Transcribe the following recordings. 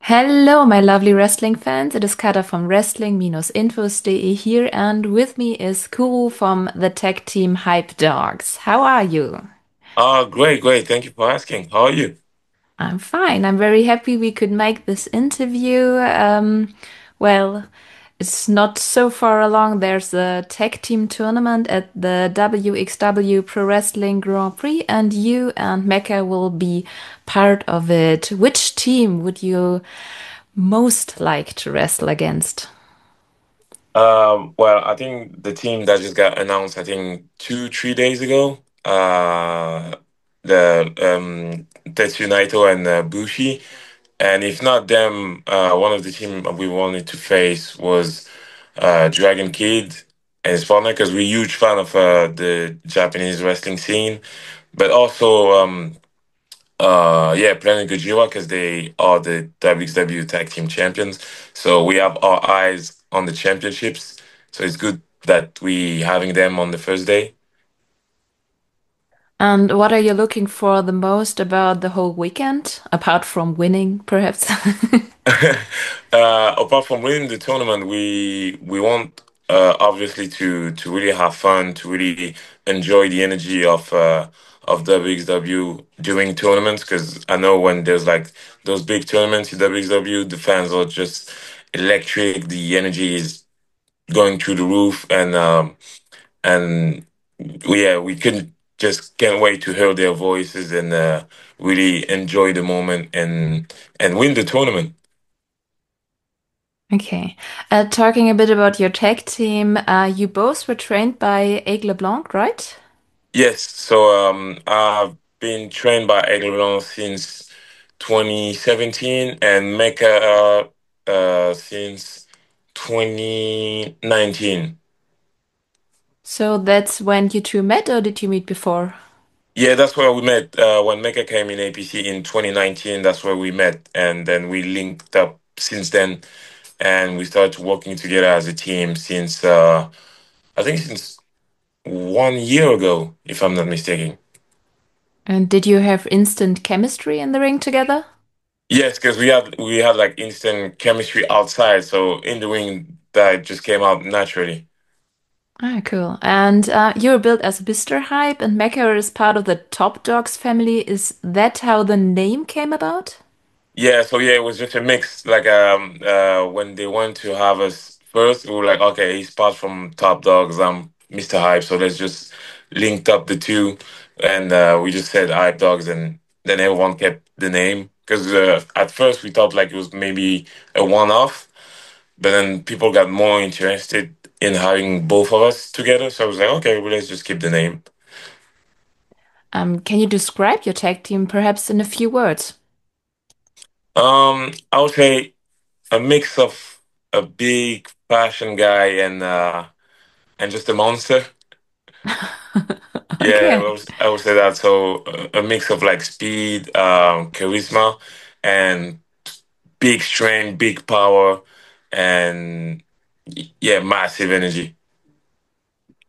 Hello, my lovely wrestling fans. It is Kata from Wrestling-Infos.de here, and with me is Kuru from the tech team Hype Dogs. How are you? Great, great. Thank you for asking. How are you? I'm fine. I'm very happy we could make this interview. Well, it's not so far along. There's a tech team tournament at the WXW Pro Wrestling Grand Prix, and you and Mecca will be part of it. Which team would you most like to wrestle against? Well, I think the team that just got announced, I think 3 days ago, the Tetsu Naito and Bushi. And if not them, one of the team we wanted to face was Dragon Kid and his partner, because we're huge fan of the Japanese wrestling scene, but also yeah, Planet Gojira because they are the WXW Tag Team Champions. So we have our eyes on the championships. So it's good that we having them on the first day. And what are you looking for the most about the whole weekend, apart from winning, perhaps? Apart from winning the tournament, we want obviously to really have fun, to really enjoy the energy of WXW during tournaments. Because I know when there's like those big tournaments in WXW, the fans are just electric. The energy is going through the roof, and yeah, we couldn't just can't wait to hear their voices and really enjoy the moment and win the tournament. Okay. Talking a bit about your tag team, you both were trained by Aigle Blanc, right? Yes, so I've been trained by Aigle Blanc since 2017 and Mecca since 2019. So that's when you two met, or did you meet before? Yeah, that's where we met. When Mecca came in APC in 2019, that's where we met. And then we linked up since then. And we started working together as a team since, I think since 1 year ago, if I'm not mistaken. And did you have instant chemistry in the ring together? Yes, because we had like instant chemistry outside. So in the ring, that just came out naturally. Ah, cool. And you were built as Mr. Hype, and Mecha is part of the Top Dogs family. Is that how the name came about? Yeah, so yeah, it was just a mix. Like when they wanted to have us first, we were like, okay, he's part from Top Dogs, I'm Mr. Hype, so let's just linked up the two and we just said Hype Dogs and then everyone kept the name. Because at first we thought like it was maybe a one-off, but then people got more interested in having both of us together. So I was like, okay, well, let's just keep the name. Can you describe your tag team perhaps in a few words? I would say a mix of a big fashion guy and just a monster. Yeah, Okay. I would say that. So a mix of like speed, charisma, and big strength, big power, and yeah, massive energy.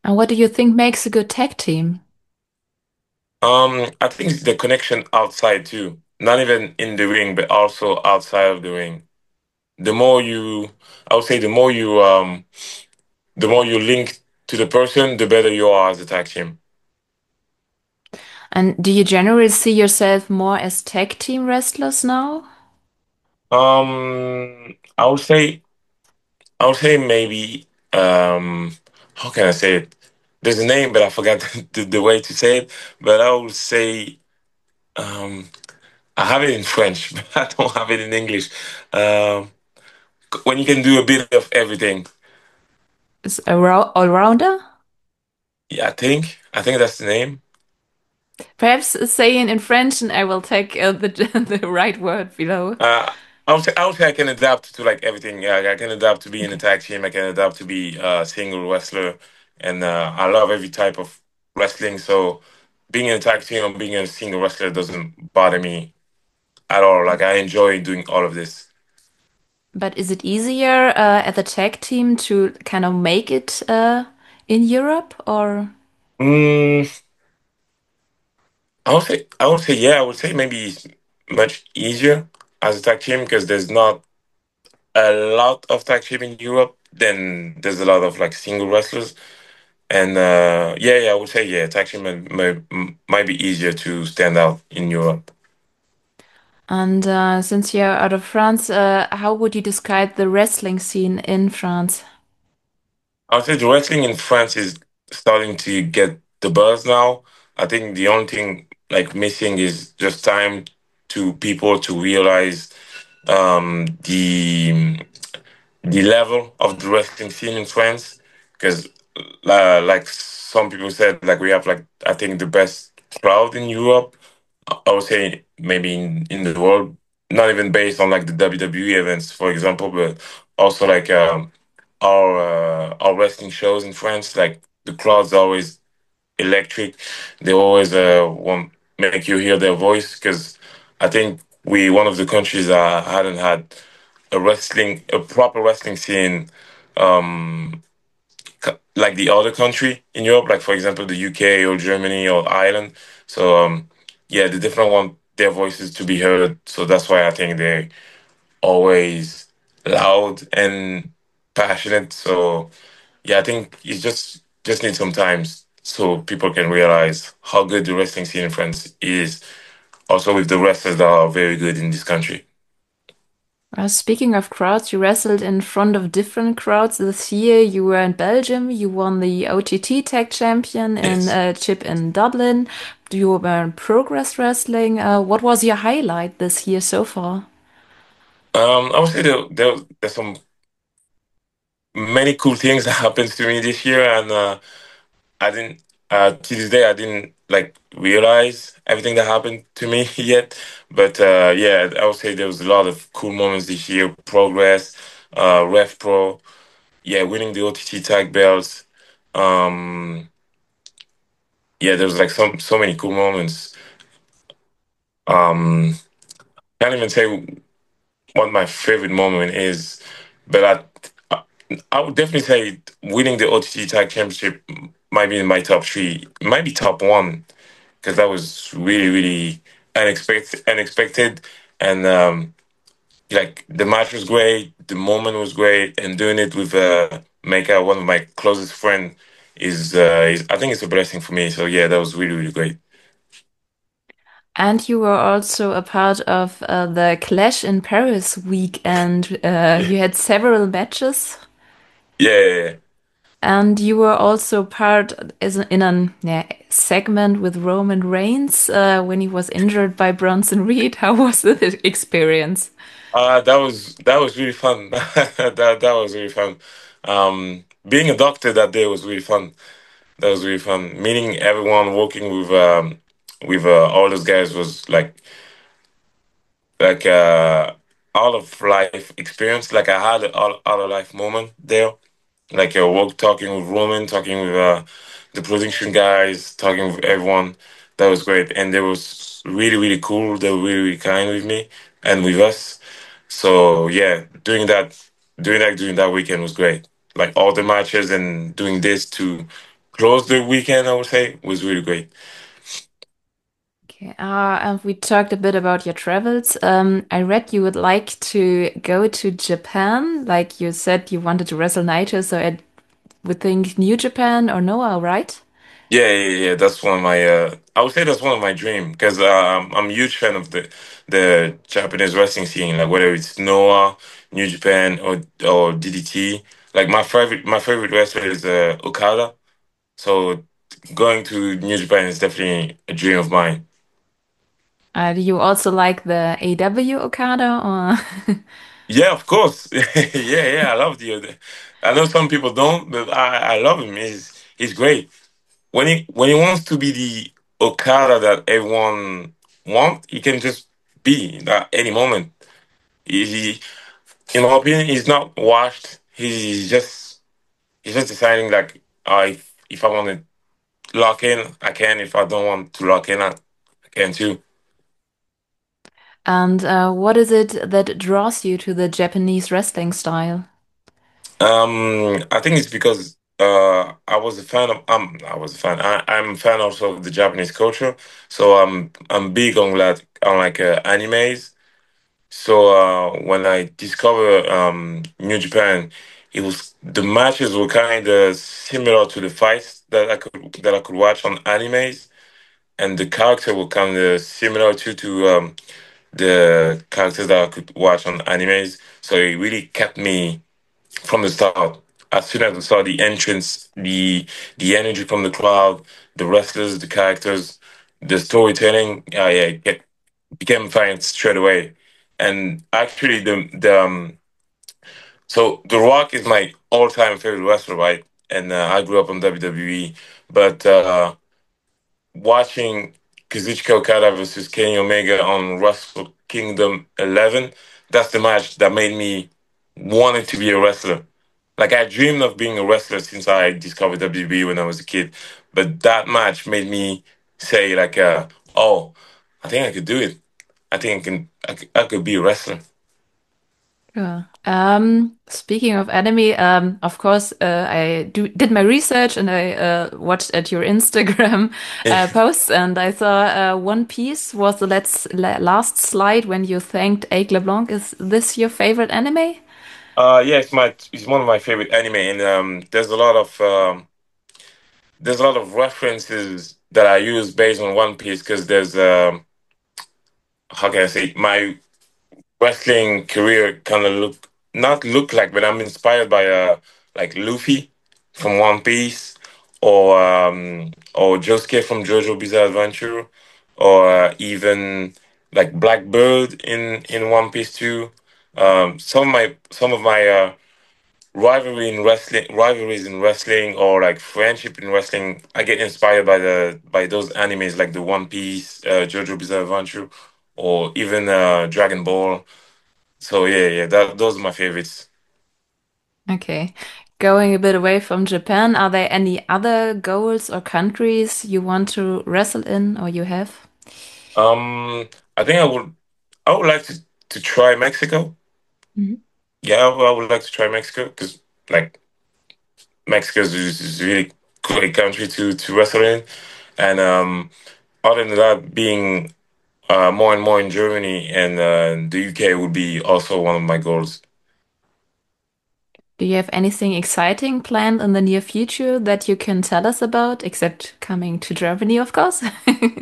And what do you think makes a good tag team? I think it's the connection outside too. Not even in the ring, but also outside of the ring. The more you, I would say, the more you link to the person, the better you are as a tag team. And do you generally see yourself more as tag team wrestlers now? I would say. I would say maybe how can I say it? There's a name, but I forgot the way to say it. But I would say um I have it in French, but I don't have it in English. Um when you can do a bit of everything. Is a all-rounder? Yeah, I think that's the name. Perhaps say it in French and I will take the the right word below. I would say I can adapt to like everything. Yeah, I can adapt to be in a tag team. I can adapt to be a single wrestler, and I love every type of wrestling. So being in a tag team or being a single wrestler doesn't bother me at all. Like I enjoy doing all of this. But is it easier at the tag team to kind of make it in Europe or? Mm, I would say yeah. I would say maybe it's much easier. as a tag team because there's not a lot of tag team in Europe. Then there's a lot of like single wrestlers, and yeah, I would say yeah, tag team might be easier to stand out in Europe. And since you're out of France, how would you describe the wrestling scene in France? I would say the wrestling in France is starting to get the buzz now. I think the only thing like missing is just time to people to realize the level of the wrestling scene in France. Because like some people said, like we have like I think the best crowd in Europe. I would say maybe in the world, not even based on like the WWE events, for example, but also like our wrestling shows in France. Like the crowd's always electric. They always want make you hear their voice because I think we one of the countries that hadn't had a proper wrestling scene um like the other country in Europe, like for example the UK or Germany or Ireland. So yeah, they definitely want their voices to be heard. So that's why I think they're always loud and passionate. So yeah, I think it's just need some time so people can realize how good the wrestling scene in France is. Also with the wrestlers that are very good in this country. Speaking of crowds, you wrestled in front of different crowds this year. You were in Belgium. You won the OTT Tag Champion in Yes. Chip in Dublin. You were in Progress Wrestling. What was your highlight this year so far? I would say there's some many cool things that happened to me this year, and I didn't to this day I didn't like realize everything that happened to me yet. But yeah, I would say there was a lot of cool moments this year. Progress, Ref Pro, yeah, winning the OTT tag belts. Um, yeah, there was like so many cool moments. Can't even say what my favorite moment is, but I would definitely say winning the OTT tag championship might be in my top three, might be top one because that was really unexpected, and like the match was great, the moment was great, and doing it with Mecca, one of my closest friend, is I think it's a blessing for me. So yeah, that was really great. And you were also a part of the Clash in Paris week, and you had several matches. Yeah. And you were also part as in a segment with Roman Reigns when he was injured by Bronson Reed. How was the experience? That was really fun. That was really fun. Being a doctor that day was really fun. That was really fun. Meeting everyone, working with all those guys was like all of life experience. Like I had an all of life moment there. Like work talking with Roman, talking with the production guys, talking with everyone. That was great, and they was really cool. They were really kind with me and with us. So yeah, doing that weekend was great. Like all the matches and doing this to close the weekend, I would say, was really great. Okay, and we talked a bit about your travels. I read you would like to go to Japan. Like you said, you wanted to wrestle Naito, so I would think New Japan or Noah, right? Yeah. That's one of my. I would say that's one of my dream because I'm a huge fan of the Japanese wrestling scene. Like whether it's Noah, New Japan, or DDT. Like my favorite wrestler is Okada. So going to New Japan is definitely a dream of mine. Do you also like the AW Okada or? Yeah, of course. Yeah. I love the. I know some people don't, but I love him. He's great. When he wants to be the Okada that everyone want, he can just be at any moment. He in my opinion, he's not washed. He's just deciding like, if I want to lock in, I can. If I don't want to lock in, I can too. And what is it that draws you to the Japanese wrestling style? I think it's because I was a fan of I was a fan. I'm a fan also of the Japanese culture. So I'm big on like animes. So when I discovered New Japan, it was the matches were kind of similar to the fights that I could watch on animes, and the character were kind of similar to the characters that I could watch on animes. So it really kept me from the start. As soon as I saw the entrance, the energy from the crowd, the wrestlers, the characters, the storytelling, yeah, became fine straight away. And actually, so The Rock is my all-time favorite wrestler, right? And I grew up on WWE, but watching Kazuchika Okada versus Kenny Omega on Wrestle Kingdom 11, that's the match that made me wanting to be a wrestler. Like I dreamed of being a wrestler since I discovered WWE when I was a kid, but that match made me say like, "Oh, I think I could do it. I think I could be a wrestler." Yeah. Speaking of anime, of course, I did my research and I watched at your Instagram posts, and I saw One Piece was the last slide when you thanked Aig LeBlanc. Is this your favorite anime? Yeah, it's one of my favorite anime, and there's a lot of references that I use based on One Piece because there's how can I say my wrestling career kind of not look like, but I'm inspired by like Luffy from One Piece or Josuke from JoJo Bizarre Adventure or even like Blackbird in One Piece too. Some of my rivalries in wrestling or like friendship in wrestling, I get inspired by the by those animes like the One Piece, JoJo Bizarre Adventure, or even Dragon Ball. So yeah, those are my favorites. Okay. Going a bit away from Japan, are there any other goals or countries you want to wrestle in or you have? I think I would like to try Mexico. Mhm. Yeah, I would like to try Mexico because like Mexico is a really great country to wrestle in, and other than that, being more and more in Germany and the UK would be also one of my goals. Do you have anything exciting planned in the near future that you can tell us about, except coming to Germany, of course?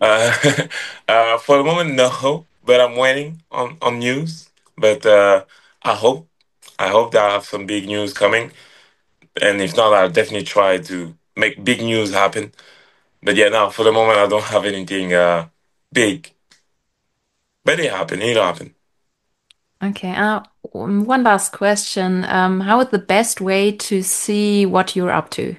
Uh, for the moment, no, but I'm waiting on news. But I hope I hope that I have some big news coming, and if not, I'll definitely try to make big news happen. But yeah, now for the moment, I don't have anything big, but it'll happen. Okay, one last question. How is the best way to see what you're up to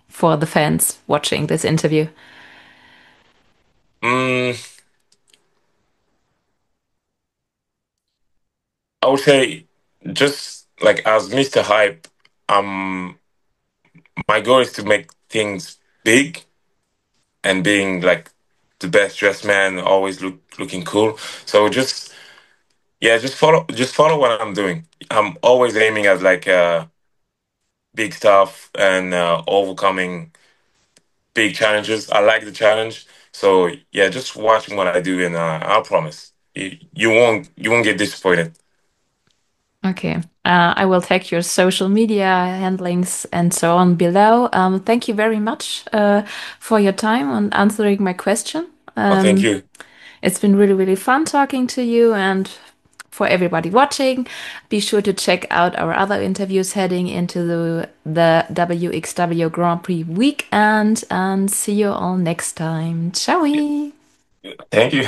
for the fans watching this interview? Mm, I would say just like as Mr. Hype, um, my goal is to make things big and being like the best dressed man, always looking cool. So just follow what I'm doing. I'm always aiming at like big stuff and overcoming big challenges. I like the challenge. So yeah, just watching what I do and I promise you won't get disappointed. Okay, I will tag your social media handlings and so on below. Thank you very much for your time and answering my question. Oh, thank Um, you. It's been really, really fun talking to you. And for everybody watching, be sure to check out our other interviews heading into the WXW Grand Prix weekend. And see you all next time. Ciao! Thank you.